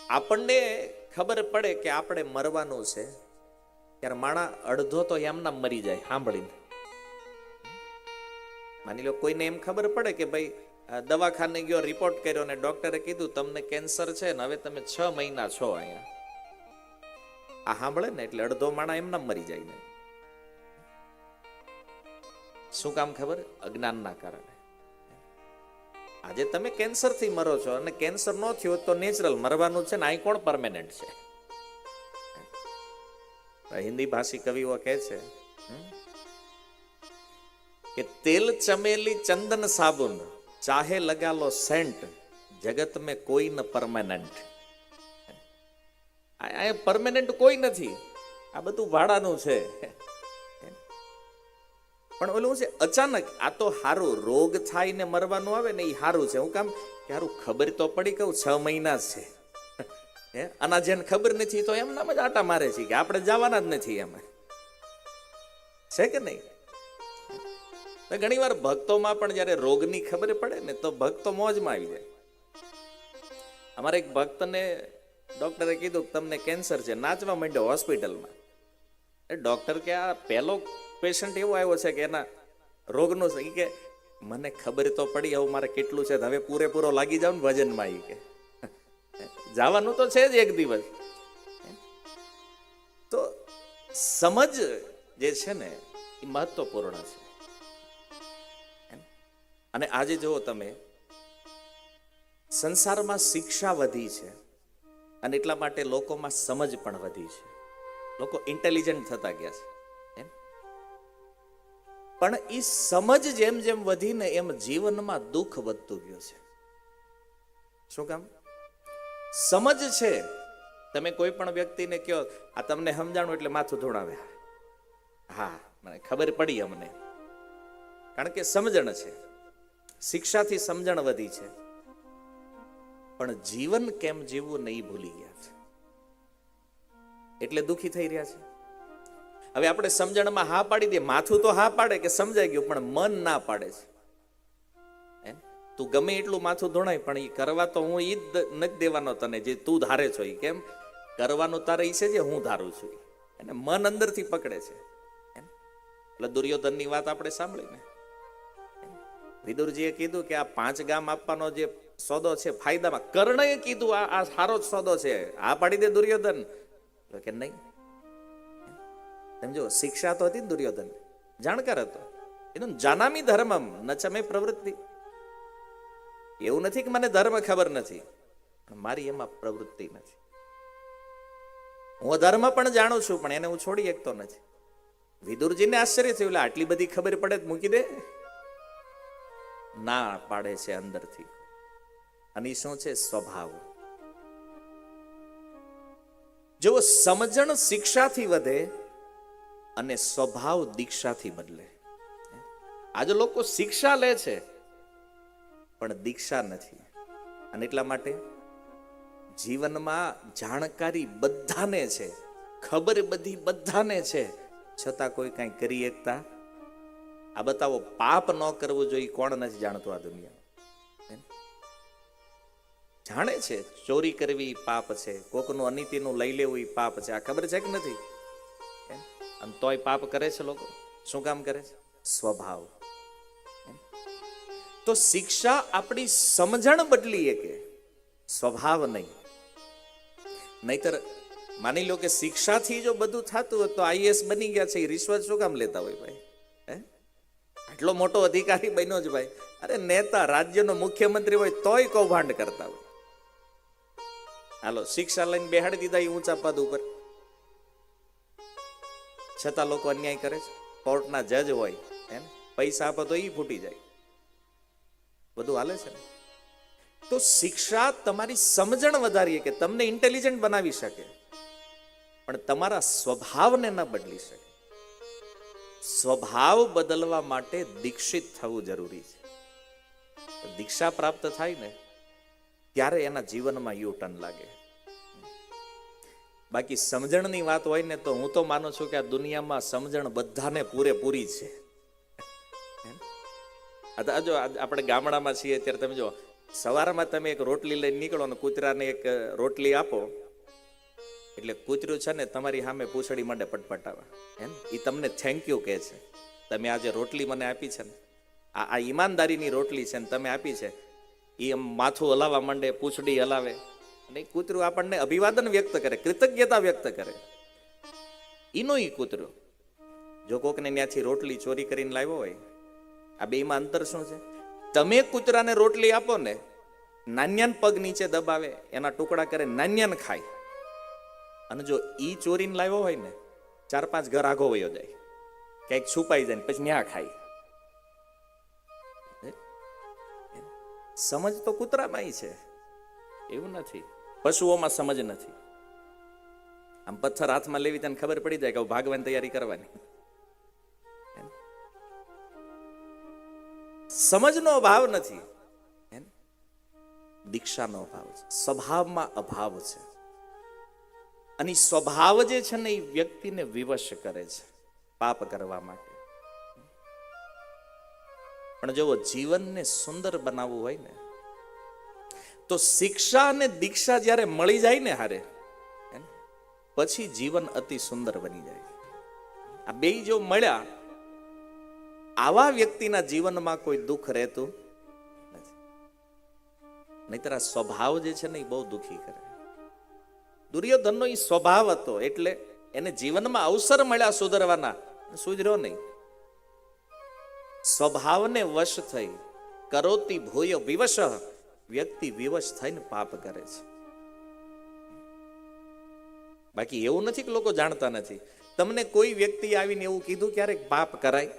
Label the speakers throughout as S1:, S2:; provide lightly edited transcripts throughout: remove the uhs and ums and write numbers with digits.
S1: આપણને ખબર પડે કે આપણે મરવાનું છે ત્યારે માણા અડધો તો એમના મરી જાય સાંભળીને. માની લો કોઈને એમ ખબર પડે કે ભાઈ દવાખાને ગયો, રિપોર્ટ કર્યો ને ડોક્ટરે કીધું તમને કેન્સર છે ને હવે તમે 6 મહિના છો અહીંયા. આ સાંભળે ને એટલે અડધો માણા એમના મરી જાય ને. શું કામ ખબર? અજ્ઞાનના કારણે. આજે તમે કેન્સર થી મરો છો અને કેન્સર ન થયું તો નેચરલ મરવાનું છે ને. અહીં કોણ પરમેનન્ટ છે? હિન્દી ભાષી કવિઓ કહે છે કે તેલ ચમેલી ચંદન સાબુન ચાહે લગા લો સેન્ટ જગત મેં કોઈ ન પરમેનન્ટ. આ પરમેનન્ટ કોઈ નથી, આ બધું ભાડાનું છે. પણ ઓલું છે અચાનક આ તો હારું રોગ થાય ને મરવાનું આવે ને એ હારું છે. હું કામ કે હારું ખબર તો પડી કહું 6 મહિના છે. આના જેને ખબર નથી તો એમ નામ જ આટા મારે છે કે આપણે જવાના જ નથી એમ, છે કે નહીં? ઘણી વાર ભક્તોમાં પણ જયારે રોગની ખબર પડે ને તો ભક્તો મોજમાં આવી જાય. અમારે એક ભક્તને ડોક્ટરે કીધું કે તમને કેન્સર છે, નાચવા માંડ્યો હોસ્પિટલમાં. ડોક્ટર કે આ પહેલો પેશન્ટ એવો આવ્યો છે કે એના રોગનું છે કે મને ખબર તો પડી હવે મારે કેટલું છે, હવે પૂરેપૂરો લાગી જાવ ને વજનમાં. એ કે જવાનું તો છે જ એક દિવસ. તો સમજ જે છે ને એ મહત્વપૂર્ણ છે. અને આજે જુઓ તમે, સંસારમાં શિક્ષા વધી છે અને એટલા માટે લોકોમાં સમજ પણ વધી છે. લોકો ઇન્ટેલિજન્ટ થતા ગયા છે. પણ એ સમજ જેમ જેમ વધીને એમ જીવનમાં દુઃખ વધતું ગયું છે. શું કામ? સમજ છે. તમે કોઈ પણ વ્યક્તિને કહો આ તમને સમજાણું એટલે માથું ધોણાવે, હા મને ખબર પડી અમને, કારણ કે સમજણ છે. શિક્ષાથી સમજણ વધી છે, પણ જીવન કેમ જીવવું નહીં ભૂલી ગયા છે, એટલે દુઃખી થઈ રહ્યા છે. હવે આપણે સમજણમાં હા પાડી દઈએ, માથું તો હા પાડે કે સમજાઈ ગયું, પણ મન ના પાડે છે. તું ગમે એટલું માથું ધોણાય પણ એ કરવા તો હું ઈ જ નથી દેવાનો તને જે તું ધારે છો. એ કેમ કરવાનું તારે ઈ છે જે હું ધારું છું, એને મન અંદરથી પકડે છે. એટલે દુર્યોધનની વાત આપણે સાંભળીને વિદુરજીએ કીધું કે આ 5 ગામ આપવાનો જે સોદો છે ફાયદામાં, કર્ણએ કીધું આ સારો જ સોદો છે, આ પાડી દે દુર્યોધન. તો કે નહીં. સમજો, શિક્ષા તો હતી ને દુર્યોધન, જાણકાર હતો. એનું જાનામી ધર્મમ ન ચમે પ્રવૃત્તિ. એવું નથી કે મને ધર્મ ખબર નથી, પણ મારી એમાં પ્રવૃત્તિ નથી. હું ધર્મ પણ જાણું છું પણ એને હું છોડી શકતો નથી. વિદુરજીને આશ્ચર્ય થયું, એટલે આટલી બધી ખબર પડે તો મૂકી દે. ના પાડે છે અંદરથી. અને શું છે? સ્વભાવ. જો સમજણ શિક્ષાથી વધે અને સ્વભાવ દીક્ષાથી બદલે. આજે લોકો શિક્ષા લે છે પણ દીક્ષા નથી. અને એટલા માટે જીવનમાં જાણકારી બધાને છે, ખબર બધી બધાને છે, છતાં કોઈ કાંઈ કરી શકતા. આ બતાવો, પાપ ન કરવું જોઈએ કોણ નથી જાણતું? આ દુનિયામાં જાણે છે ચોરી કરવી પાપ છે, કોકનું અનીતિનું લઈ લેવું એ પાપ છે. આ ખબર છે કે નથી? અને તોય પાપ કરે છે લોકો. શું કામ કરે છે? સ્વભાવ. તો શિક્ષા આપણી સમજણ બદલીએ કે સ્વભાવ નહીં. નહીતર માની લો કે શિક્ષાથી જો બધું થતું હોય તો આઈએસ બની ગયા છે, એ રિશ્વત શું કામ લેતા હોય ભાઈ? આટલો મોટો અધિકારી બન્યો જ ભાઈ, અરે નેતા રાજ્યનો મુખ્યમંત્રી હોય તોય કૌભાંડ કરતા હોય. હાલો, શિક્ષા લઈને બેહાડી દીધા એ ઊંચા પદ ઉપર, છતાં લોકો અન્યાય કરે છે. કોર્ટના જજ હોય, પૈસા આપો તો એ ફૂટી જાય. બધું હાલે છે ને. તો શિક્ષા તમારી સમજણ વધારીએ કે તમને ઇન્ટેલિજન્ટ બનાવી શકે, પણ તમારા સ્વભાવને ન બદલી શકે. સ્વભાવ બદલવા માટે દીક્ષિત થવું જરૂરી છે. દીક્ષા પ્રાપ્ત થાય ને ત્યારે એના જીવનમાં યુ ટર્ન લાગે. બાકી સમજણની વાત હોય ને તો હું તો માનું છું કે આ દુનિયામાં સમજણ બધાને પૂરેપૂરી છે. જો આપણે ગામડામાં છીએ ત્યારે તમે જો સવારમાં તમે એક રોટલી લઈને નીકળો ને કૂતરાને એક રોટલી આપો એટલે કૂતરું છે ને તમારી સામે પૂંછડી માંડે પટપટાવા, એમ એ તમને થેન્ક યુ કહે છે. તમે આજે રોટલી મને આપી છે ને, આ ઈમાનદારીની રોટલી છે ને તમે આપી છે. એ આમ માથું હલાવવા માંડે, પૂંછડી હલાવે, અને કૂતરું આપણને અભિવાદન વ્યક્ત કરે, કૃતજ્ઞતા વ્યક્ત કરે. ઈનો ઈ કૂતરું જો કોકને ત્યાંથી રોટલી ચોરી કરીને લાવ્યો હોય, આ બેમાં અંતર શું છે? તમે કૂતરાને રોટલી આપો ને, નાન્યાન પગ નીચે દબાવે, એના ટુકડા કરે, નાન્યાન ખાય. અને જો ઈ ચોરીને લાવ્યો હોય ને, 4-5 ઘર આગો વયો જાય, ક્યાંક છુપાઈ જાય, પછી ન્યા ખાય. સમજ તો કૂતરામાં છે, એવું નથી. પશુઓમાં સમજ નથી. આમ પથ્થર હાથમાં લેવી તને ખબર પડી જાય કે ભાગવાની તૈયારી કરવાની. સમજનો અભાવ નથી, દીક્ષાનો અભાવ છે, સ્વભાવમાં અભાવ છે. અને સ્વભાવ જે છે ને એ વ્યક્તિને વિવશ કરે છે પાપ કરવા માટે. પણ જો જીવનને સુંદર બનાવવું હોય ને, તો શિક્ષા અને દીક્ષા જ્યારે મળી જાય ને હારે, પછી જીવન અતિ સુંદર બની જાય. આ બે જો મળ્યા, આવા વ્યક્તિના જીવનમાં કોઈ દુઃખ રહેતું નથી. નહીતર આ સ્વભાવ જે છે ને એ બહુ દુઃખી કરે. દુર્યોધનનો એ સ્વભાવ હતો એટલે એને જીવનમાં અવસર મળ્યા સુધરવાના, સુધર્યો નહીં. સ્વભાવને વશ થઈ કરોતિ ભૂય વિવશ, વ્યક્તિ વિવશ થઈને પાપ કરે છે. બાકી એવું નથી કે લોકો જાણતા નથી. તમને કોઈ વ્યક્તિ આવીને એવું કીધું ક્યારેક પાપ કરાય?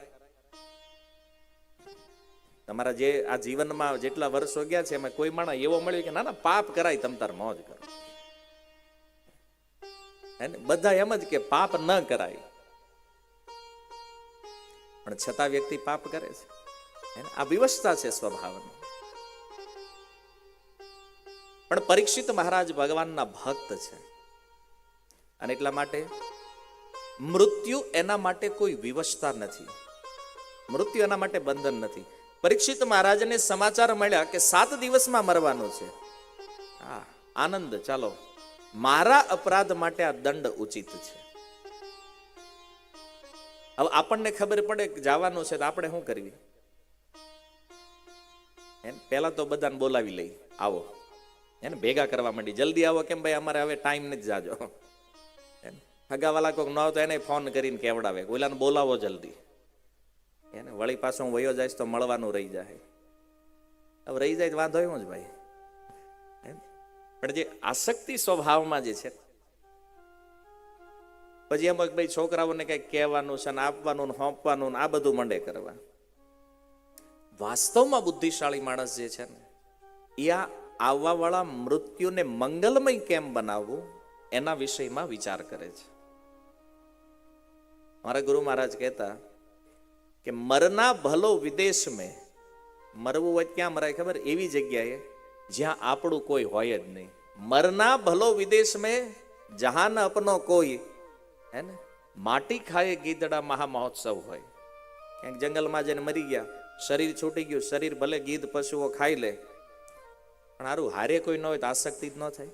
S1: તમારા જે આ જીવનમાં જેટલા વર્ષો ગયા છે એમાં કોઈ માણસ એવો મળ્યો કે ના ના પાપ કરાય, તમ તાર મોજ કરો? બધા એમ જ કે પાપ ન કરાય, પણ છતાં વ્યક્તિ પાપ કરે છે. આ વિવશતા છે સ્વભાવની. પણ પરીક્ષિત મહારાજ ભગવાનના ભક્ત છે, અને એટલા માટે મૃત્યુ એના માટે કોઈ વિવશતા નથી, મૃત્યુ એના માટે બંધન નથી. પરીક્ષિત મહારાજને સમાચાર મળ્યા કે 7 દિવસમાં મરવાનું છે. હા, આનંદ, ચાલો મારા અપરાધ માટે આ દંડ ઉચિત છે. હવે આપણને ખબર પડે કે જવાનું છે તો આપણે શું કરવી? પેલા તો બધાને બોલાવી લઈ, આવો, એને ભેગા કરવા માંડી, જલ્દી આવો. કેમ ભાઈ, અમારે હવે ટાઈમ નથી, જાજો. હગાવાલા કોઈક ન આવતો એને ફોન કરીને કેવડાવે, ઓલાને બોલાવો જલ્દી. એને વળી પાછો હું વયો જઈશ તો મળવાનું રહી જાય. હવે રહી જાય તો વાંધો એવું જ ભાઈ. પણ જે આસક્તિ સ્વભાવમાં જે છે, પછી એમ ભાઈ છોકરાઓને કઈક કહેવાનું છે ને આપવાનું ને સોંપવાનું ને આ બધું મંડે કરવા. વાસ્તવમાં બુદ્ધિશાળી માણસ જે છે ને, એ આ આવવા વાળા મૃત્યુને મંગલમય કેમ બનાવવું એના વિષયમાં વિચાર કરે છે. મારા ગુરુ મહારાજ કહેતા કે મરના ભલો વિદેશ મેં, મરવું હોય ક્યાં મરાય ખબર? એવી જગ્યાએ જ્યાં આપણું કોઈ હોય જ નહીં. મરના ભલો વિદેશ મેં જહાં ન અપનો કોઈ, હે ને? માટી ખાય ગીદડા મહા મહોત્સવ હોય. ક્યાંક જંગલમાં જઈને મરી ગયા, શરીર છૂટી ગયું, શરીર ભલે ગીધ પશુઓ ખાઈ લે, પણ હારું હારે કોઈ ન હોય તો આસક્તિ જ ન થાય.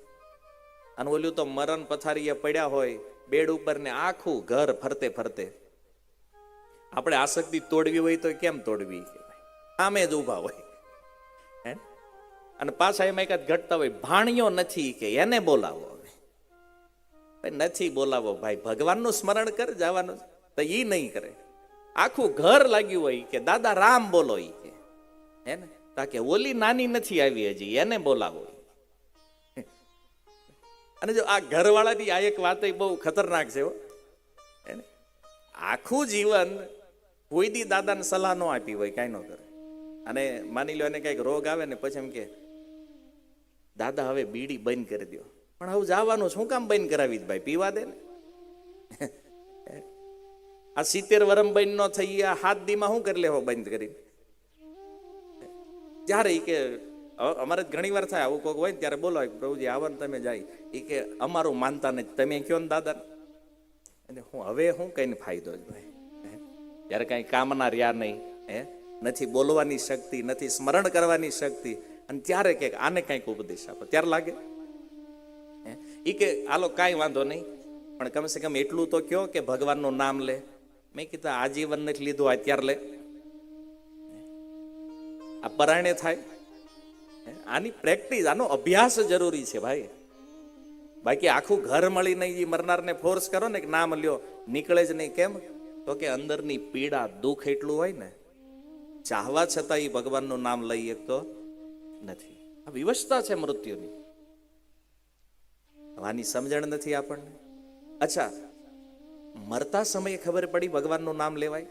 S1: અને ઓલું તો મરણ પથારીએ પડ્યા હોય બેડ ઉપર ને આખું ઘર ફરતે ફરતે. આપણે આસક્તિ તોડવી હોય તો કેમ તોડવી? આમે જ ઉભા હોય, હે? અને પાછા એમાં એકાદ ઘટતા હોય, ભાણિયો નથી કે એને બોલાવો. નથી બોલાવો ભાઈ, ભગવાનનું સ્મરણ કર, જવાનું તો ઈ નહીં કરે. આખું ઘર લાગ્યું હોય કે દાદા રામ બોલો, ઈ કે, હે ને? તાકે ઓલી નાની નથી આવી હજી, એને બોલાવો. અને જો આ ઘરવાળાની આ એક વાત બહુ ખતરનાક છે, હે ને? આખું જીવન કોઈ દી દાદાને સલાહ ન આપી હોય, કાંઈ ન કરે. અને માની લો એને કઈક રોગ આવે ને પછી એમ કે દાદા હવે બીડી બંધ કરી દો. પણ હવે જવાનું શું કામ બંધ કરાવી? ભાઈ પીવા દે ને. આ 70 વરમ બંધ ન થઈ, આ 7 દીમાં શું કરી લેવો બંધ કરીને? ત્યારે કે અમારે ઘણી વાર થાય આવું, કોઈક હોય ત્યારે બોલો પ્રભુજી આવવાનું તમે જાય, એ કે અમારું માનતા નથી, તમે કયો ને દાદા. અને હું હવે શું કઈને ફાયદો જ ભાઈ? ત્યારે કઈ કામના રહ્યા નહીં, હે? નથી બોલવાની શક્તિ, નથી સ્મરણ કરવાની શક્તિ, અને ત્યારે કે આને કંઈક ઉપદેશ આપો, ત્યારે લાગે એ કે હાલો કાંઈ વાંધો નહીં, પણ કમસે કમ એટલું તો કયો કે ભગવાનનું નામ લે. મેં કીધું આજીવન નથી લીધું, અત્યારે લે, આ પરાયણે થાય. આની પ્રેક્ટિસ, આનો અભ્યાસ જરૂરી છે ભાઈ. બાકી આખું ઘર મળીને એ મરનારને ફોર્સ કરો ને કે નામ લ્યો, નીકળે જ નહીં. કેમ? તો કે અંદરની પીડા, દુઃખ એટલું હોય ને, ચાહવા છતાં એ ભગવાનનું નામ લઈ શકતો નથી. આ વિવશતા છે મૃત્યુની. આની સમજણ નથી આપણને. અચ્છા, મરતા સમયે ખબર પડી ભગવાનનું નામ લેવાય?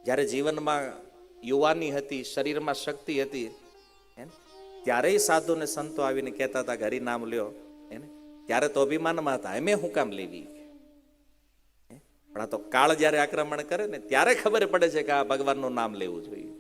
S1: જ્યારે જીવનમાં યુવાની હતી, શરીરમાં શક્તિ હતી, ત્યારે સાધુ ને સંતો આવીને કહેતા હતા કે હરિ નામ લ્યો, ત્યારે તો અભિમાનમાં હતા, એમે હું કામ લેવી. પણ આ તો કાળ જ્યારે આક્રમણ કરે ને ત્યારે ખબર પડે છે કે આ ભગવાનનું નામ લેવું જોઈએ.